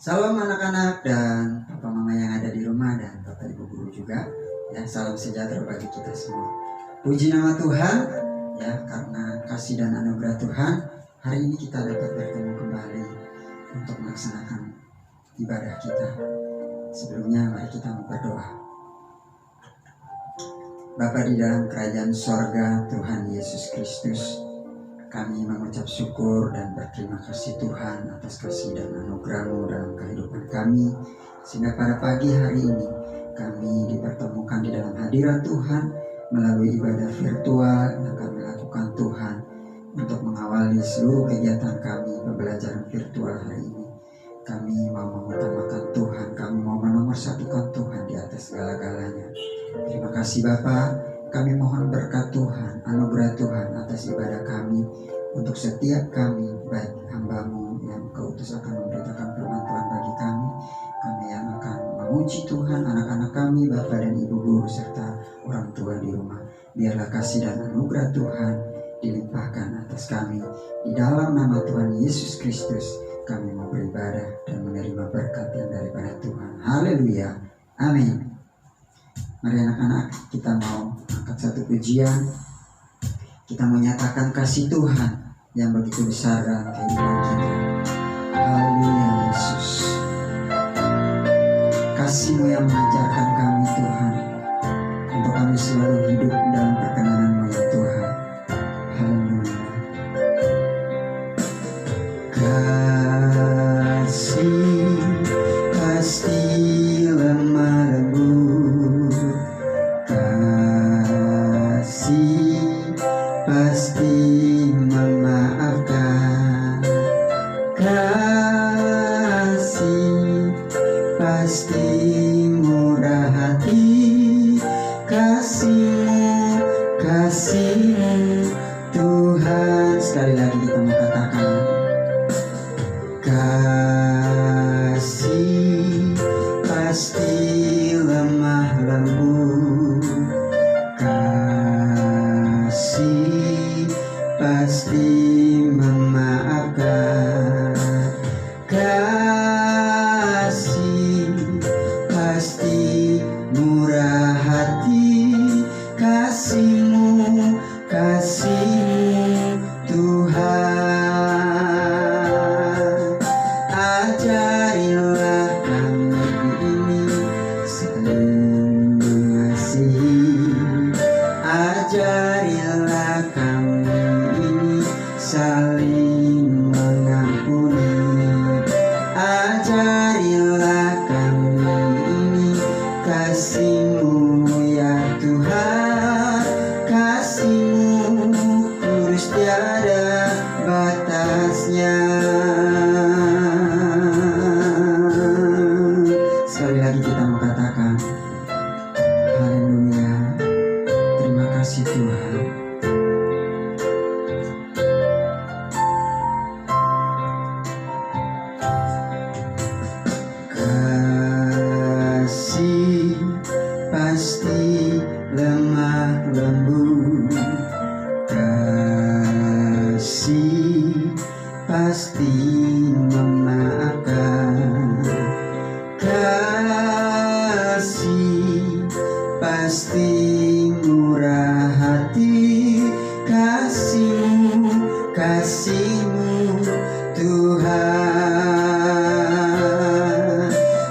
Salam anak-anak dan papa mama yang ada di rumah dan bapak ibu guru juga. Ya, salam sejahtera bagi kita semua. Puji nama Tuhan, ya, karena kasih dan anugerah Tuhan, hari ini kita dapat bertemu kembali untuk melaksanakan ibadah kita. Sebelumnya mari kita berdoa. Bapa di dalam kerajaan sorga, Tuhan Yesus Kristus, kami mengucap syukur dan berterima kasih Tuhan atas kasih dan anugerah-Mu dalam kehidupan kami, sehingga pada pagi hari ini kami dipertemukan di dalam hadirat Tuhan melalui ibadah virtual yang kami lakukan Tuhan untuk mengawali seluruh kegiatan kami pembelajaran virtual hari ini. Kami mau mengutamakan Tuhan, kami mau menomorsatukan Tuhan di atas segala-galanya. Terima kasih Bapa, kami mohon berkat Tuhan, anugerah Tuhan atas ibadah kami, untuk setiap kami, baik hamba-Mu yang Kau utus akan memberitakan firman Tuhan bagi kami yang akan memuji Tuhan, anak-anak kami, Bapak dan Ibu guru, serta orang tua di rumah. Biarlah kasih dan anugerah Tuhan dilimpahkan atas kami. Di dalam nama Tuhan Yesus Kristus, kami mau beribadah dan menerima berkat yang daripada Tuhan. Haleluya. Amin. Mari anak-anak, kita mau angkat satu pujian. Kita menyatakan kasih Tuhan yang begitu besar dalam kehidupan kita. Haleluya Yesus. Kasih-Mu yang mengajarkan kami Tuhan, untuk kami selalu hidup dalam perkenanan-Mu ya Tuhan. Haleluya. Kasih pasti lemah lembut, kasih pasti memaafkan, kasih pasti murah hati, kasih-Mu, kasih-Mu Tuhan. Sekali lagi kita mau katakan, kasih pasti lemah lembut, kasih pasti memaafkan, kasih pasti murah hati, kasih-Mu, kasih-Mu Tuhan. Ajarilah kami ini saling mengasihi, ajarilah kami ini saling mengampuni, ajarilah kami ini kasih-Mu ya Tuhan, kasih-Mu kudus tiada batasnya. Sekali lagi kita mau katakan, haleluya. Terima kasih Tuhan. Kasih pasti lemah lembut, kasih pasti memaafkan, kasih pasti murah hati, kasih-Mu, kasih-Mu Tuhan.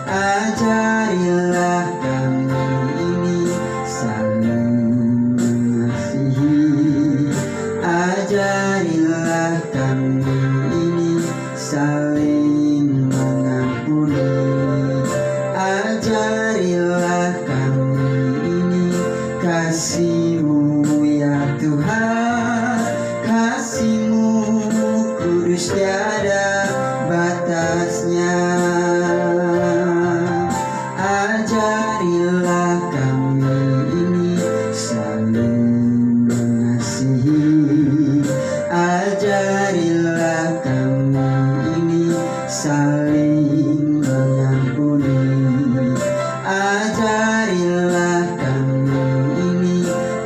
Ajarilah kami ini saling mengasihi, ajarilah kami ini saling mengampuni, ajarilah kami ini kasih-Mu ya Tuhan, kasih-Mu kudus tiada batasnya. Ajarilah kami ini saling mengasihi, ajarilah kami ini saling mengampuni, ajarilah kami ini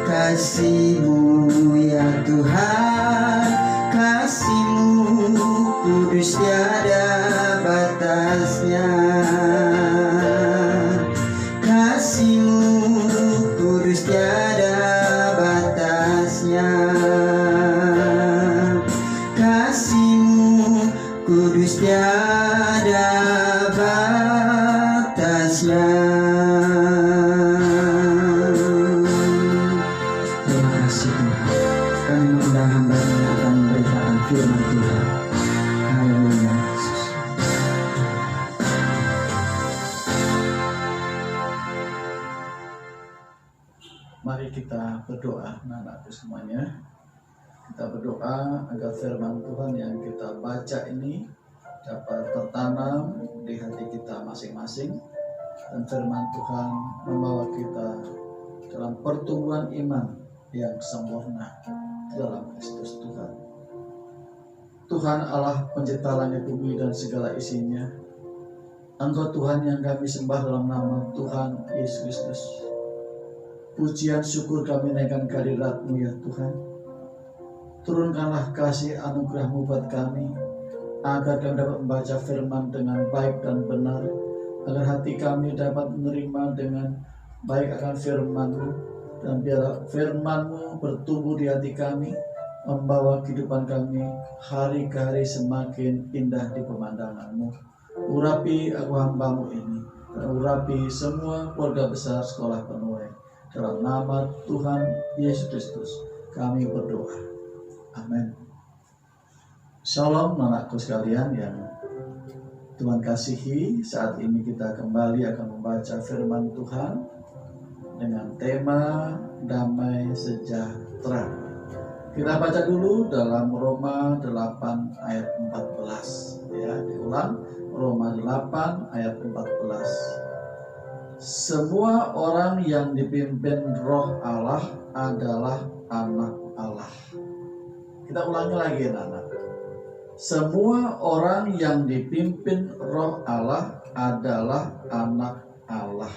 kasih-Mu ya Tuhan, kasih-Mu kudus tiada batasnya. ada batasnya. Terima kasih Tuhan, kami mengundang hamba-Mu yang akan memberitakan firman Tuhan. Haleluya. Mari kita berdoa, anak-anakku semuanya. Kita berdoa agar firman Tuhan yang kita baca ini dapat tertanam di hati kita masing-masing, dan firman Tuhan membawa kita dalam pertumbuhan iman yang sempurna dalam Kristus Tuhan. Tuhan Allah pencipta langit bumi dan segala isinya, Engkau Tuhan yang kami sembah dalam nama Tuhan Yesus Kristus. Pujian syukur kami naikkan kehadirat-Mu ya Tuhan. Turunkanlah kasih anugerah-Mu buat kami, agar kami dapat membaca firman dengan baik dan benar, agar hati kami dapat menerima dengan baik akan firman-Mu, dan biarlah firman-Mu bertumbuh di hati kami, membawa kehidupan kami hari ke hari semakin indah di pemandangan-Mu. Urapi aku hamba-Mu ini, dan urapi semua keluarga besar sekolah penuh. Dalam nama Tuhan Yesus Kristus kami berdoa. Amin. Shalom anakku sekalian yang Tuhan kasihi. Saat ini kita kembali akan membaca firman Tuhan dengan tema damai sejahtera. Kita baca dulu dalam Roma 8 ayat 14 ya, diulang. Roma 8 ayat 14. Semua orang yang dipimpin Roh Allah adalah anak Allah. Kita ulangi lagi anak-anak. Semua orang yang dipimpin Roh Allah adalah anak Allah.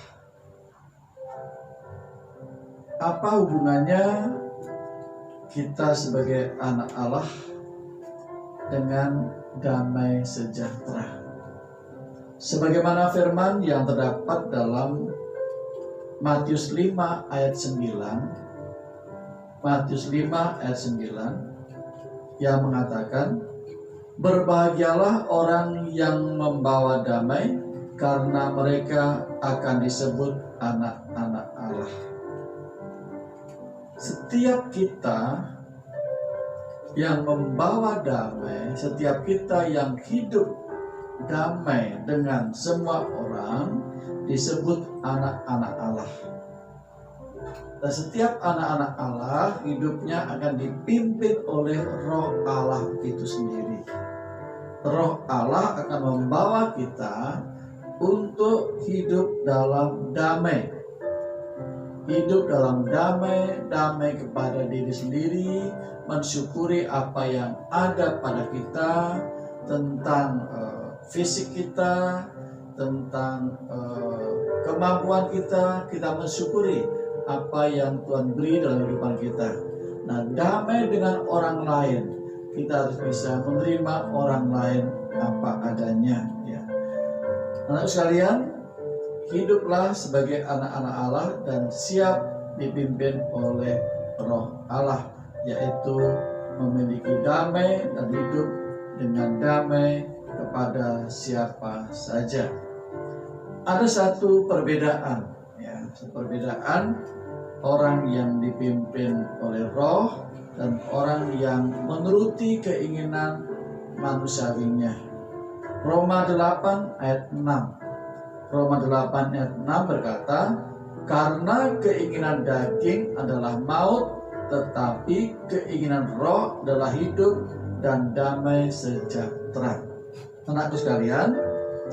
Apa hubungannya kita sebagai anak Allah dengan damai sejahtera? Sebagaimana firman yang terdapat dalam Matius 5 ayat 9, Matius 5 ayat 9 yang mengatakan, berbahagialah orang yang membawa damai, karena mereka akan disebut anak-anak Allah. Setiap kita yang membawa damai, setiap kita yang hidup damai dengan semua orang disebut anak-anak Allah. Dan setiap anak-anak Allah hidupnya akan dipimpin oleh Roh Allah itu sendiri. Roh Allah akan membawa kita untuk hidup dalam damai. Hidup dalam damai, damai kepada diri sendiri, mensyukuri apa yang ada pada kita, tentang fisik kita, tentang kemampuan kita mensyukuri apa yang Tuhan beri dalam kehidupan kita. Nah, damai dengan orang lain, kita harus bisa menerima orang lain apa adanya ya. Anak sekalian, hiduplah sebagai anak-anak Allah dan siap dipimpin oleh Roh Allah, yaitu memiliki damai dan hidup dengan damai kepada siapa saja. Ada satu perbedaan ya, perbedaan orang yang dipimpin oleh Roh dan orang yang menuruti keinginan manusiawinya. Roma 8 ayat 6. Roma 8 ayat 6 berkata, karena keinginan daging adalah maut, tetapi keinginan Roh adalah hidup dan damai sejahtera. Anakku sekalian,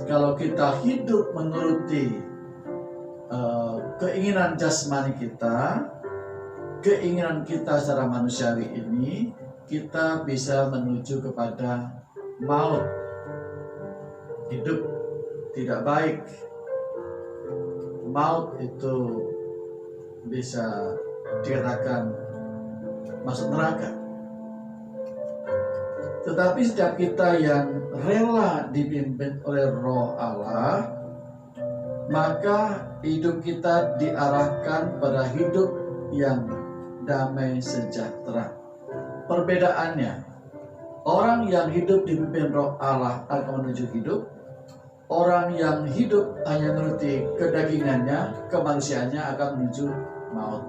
kalau kita hidup menuruti keinginan jasmani kita, keinginan kita secara manusiawi ini, kita bisa menuju kepada maut, hidup tidak baik. Maut itu bisa dikatakan masuk neraka. Tetapi setiap kita yang rela dipimpin oleh Roh Allah, maka hidup kita diarahkan pada hidup yang damai sejahtera. Perbedaannya, Orang yang hidup dipimpin Roh Allah akan menuju hidup. Orang yang hidup hanya menuruti kedagingannya, kemanusiaannya akan menuju maut.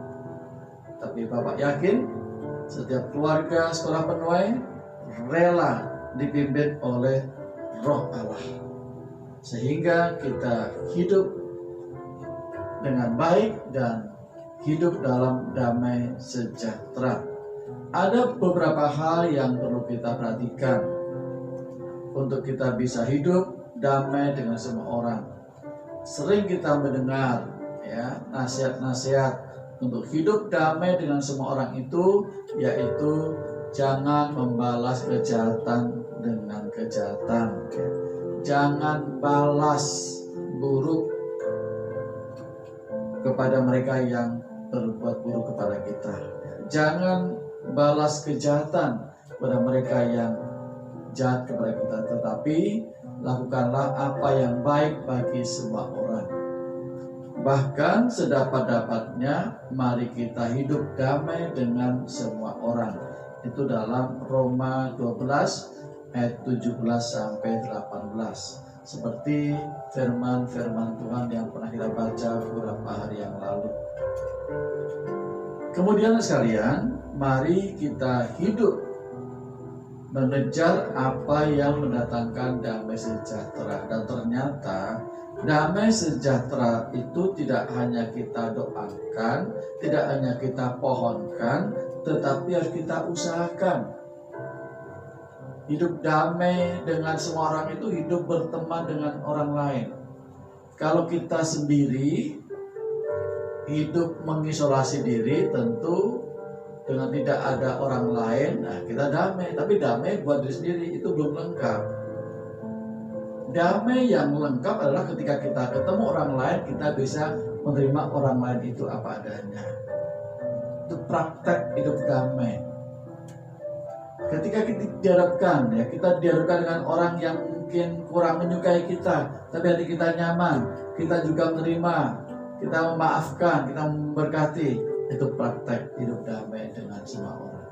Tapi Bapak yakin setiap keluarga sekolah penuai rela dipimpin oleh Roh Allah, sehingga kita hidup dengan baik dan hidup dalam damai sejahtera. Ada beberapa hal yang perlu kita perhatikan untuk kita bisa hidup damai dengan semua orang. Sering kita mendengar ya nasihat-nasihat untuk hidup damai dengan semua orang itu, yaitu jangan membalas kejahatan dengan kejahatan. Jangan balas buruk kepada mereka yang berbuat buruk kepada kita. Jangan balas kejahatan kepada mereka yang jahat kepada kita, tetapi lakukanlah apa yang baik bagi semua orang. Bahkan sedapat-dapatnya mari kita hidup damai dengan semua orang. Itu dalam Roma 12 ayat 17 sampai 18. Seperti firman-firman Tuhan yang pernah kita baca beberapa hari yang lalu. Kemudian sekalian, mari kita hidup mengejar apa yang mendatangkan damai sejahtera. Dan ternyata damai sejahtera itu tidak hanya kita doakan, tidak hanya kita pohonkan, tetapi harus kita usahakan. Hidup damai dengan semua orang itu hidup berteman dengan orang lain. Kalau kita sendiri hidup mengisolasi diri, tentu dengan tidak ada orang lain, nah kita damai. Tapi damai buat diri sendiri itu belum lengkap. Damai yang lengkap adalah ketika kita ketemu orang lain, kita bisa menerima orang lain itu apa adanya. Itu praktek hidup damai. Ketika kita dihadapkan dengan orang yang mungkin kurang menyukai kita, tapi hati kita nyaman, kita juga menerima, kita memaafkan, kita memberkati. Itu praktek hidup damai dengan semua orang.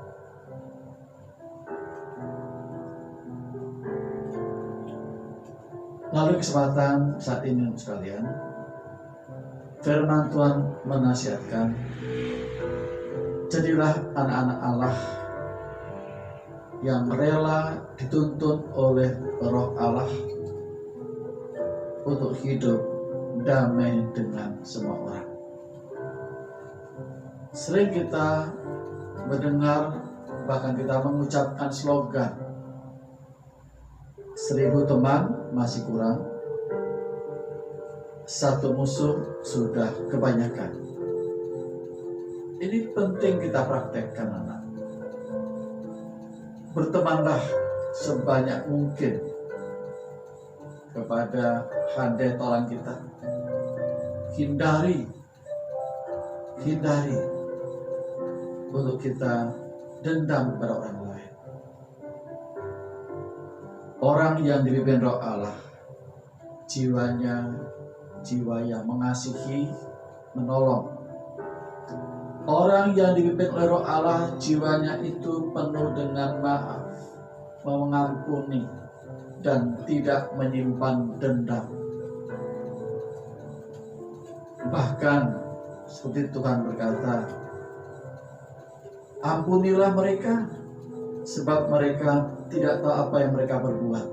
Lalu kesempatan saat ini sekalian, firman Tuhan menasihatkan, jadilah anak-anak Allah yang rela dituntun oleh Roh Allah untuk hidup damai dengan semua orang. Sering kita mendengar, bahkan kita mengucapkan slogan, 1000 teman masih kurang, 1 musuh sudah kebanyakan. Ini penting kita praktekkan, anak. Bertemanlah sebanyak mungkin kepada handai tolan kita. Hindari untuk kita dendam kepada orang lain. Orang yang dipimpin Roh Allah, jiwanya jiwa yang mengasihi, menolong. Orang yang dipimpin oleh Roh Allah, jiwanya itu penuh dengan maaf, mengampuni, dan tidak menyimpan dendam. Bahkan seperti Tuhan berkata, ampunilah mereka, sebab mereka tidak tahu apa yang mereka berbuat.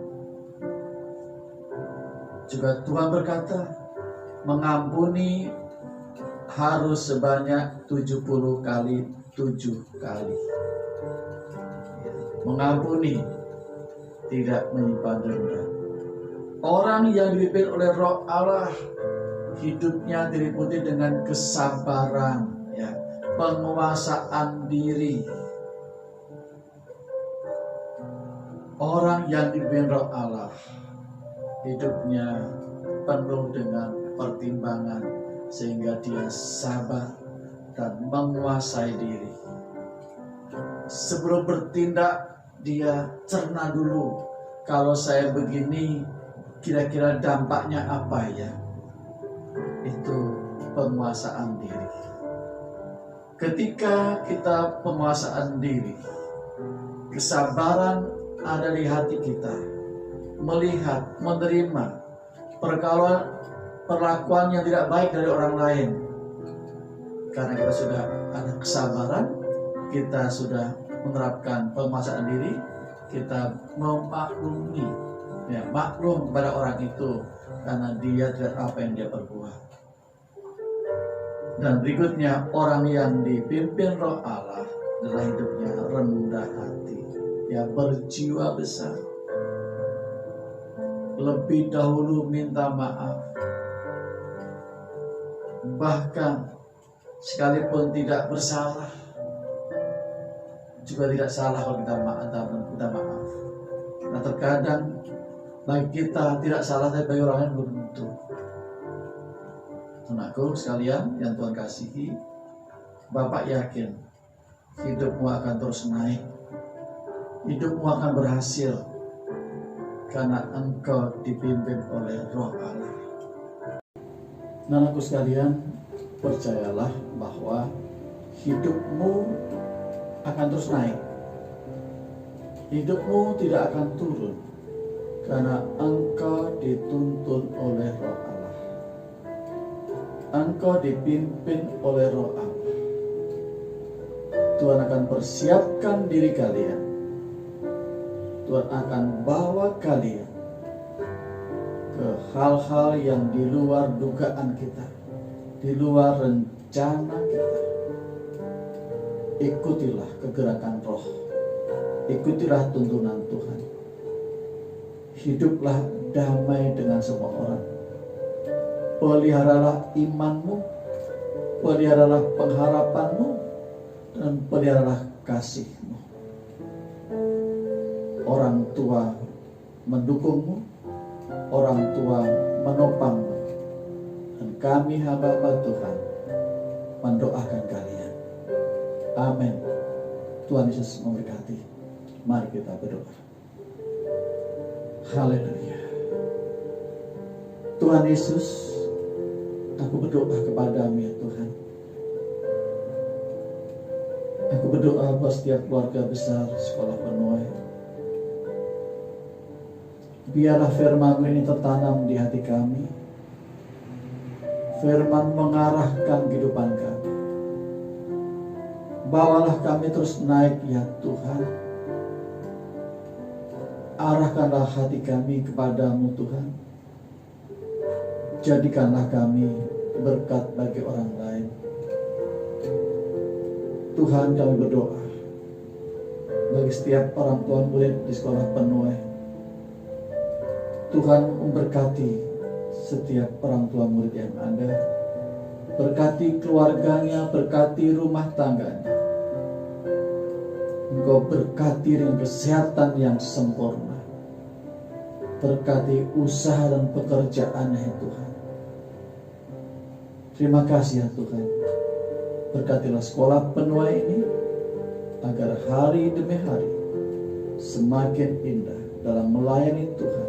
Juga Tuhan berkata, mengampuni harus sebanyak 70 kali 7 kali. Mengampuni, tidak menyimpan dendam. Orang yang dipimpin oleh Roh Allah, hidupnya diliputi dengan kesabaran, ya, penguasaan diri. Orang yang dipimpin Roh Allah, hidupnya penuh dengan pertimbangan, sehingga dia sabar dan menguasai diri. Sebelum bertindak, dia cerna dulu. Kalau saya begini, kira-kira dampaknya apa ya? Itu penguasaan diri. Ketika kita penguasaan diri, kesabaran ada di hati kita, melihat, menerima perlakuan yang tidak baik dari orang lain. Karena kita sudah ada kesabaran, kita sudah menerapkan penguasaan diri, kita memaklumi, maklum kepada orang itu karena dia tidak apa yang dia perbuat. Dan berikutnya, orang yang dipimpin Roh Allah adalah hidupnya rendah hati, dia berjiwa besar, lebih dahulu minta maaf, bahkan sekalipun tidak bersalah juga tidak salah kalau kita minta maaf. Nah, terkadang bagi kita tidak salah, tapi bagi orang lain belum tentu. Anakku sekalian yang Tuhan kasihi, Bapak yakin hidupmu akan terus naik, hidupmu akan berhasil karena engkau dipimpin oleh Roh Allah. Anakku sekalian, percayalah bahwa hidupmu akan terus naik, hidupmu tidak akan turun karena engkau dituntun oleh Roh Allah. Engkau dipimpin oleh Roh Allah. Tuhan akan persiapkan diri kalian. Tuhan akan bawa kalian ke hal-hal yang di luar dugaan kita, di luar rencana kita. Ikutilah kegerakan Roh, ikutilah tuntunan Tuhan. Hiduplah damai dengan semua orang. Peliharalah imanmu, peliharalah pengharapanmu, dan peliharalah kasihmu. Orang tua mendukungmu, orang tua menopangmu, dan kami hamba-hamba Tuhan mendoakan kalian. Amin. Tuhan Yesus memberkati. Mari kita berdoa. Haleluya. Tuhan Yesus, aku berdoa kepadamu ya Tuhan. Aku berdoa buat setiap keluarga besar Sekolah Penuai. Biarlah firman ini tertanam di hati kami. Firman mengarahkan kehidupan kami. Bawalah kami terus naik ya Tuhan. Arahkanlah hati kami kepadamu Tuhan. Jadikanlah kami berkat bagi orang lain. Tuhan, kami berdoa bagi setiap orang tua murid di Sekolah Penuai. Tuhan memberkati setiap orang tua murid yang ada. Berkati keluarganya, berkati rumah tangganya. Engkau berkati dengan kesehatan yang sempurna. Berkati usaha dan pekerjaannya ya Tuhan. Terima kasih ya Tuhan. Berkatilah Sekolah Penuai ini agar hari demi hari semakin indah dalam melayani Tuhan,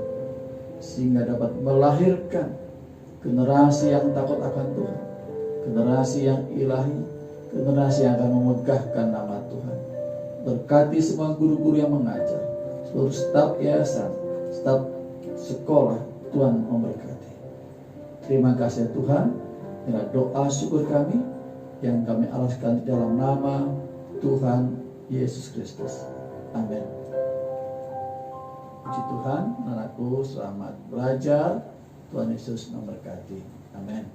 sehingga dapat melahirkan generasi yang takut akan Tuhan, generasi yang ilahi, generasi yang akan memegahkan nama Tuhan. Berkati semua guru-guru yang mengajar, seluruh staf yayasan, staf sekolah, Tuhan memberkati. Terima kasih Tuhan. Inilah doa syukur kami yang kami alaskan di dalam nama Tuhan Yesus Kristus. Amin. Puji Tuhan, anakku, selamat belajar. Tuhan Yesus memberkati. Amin.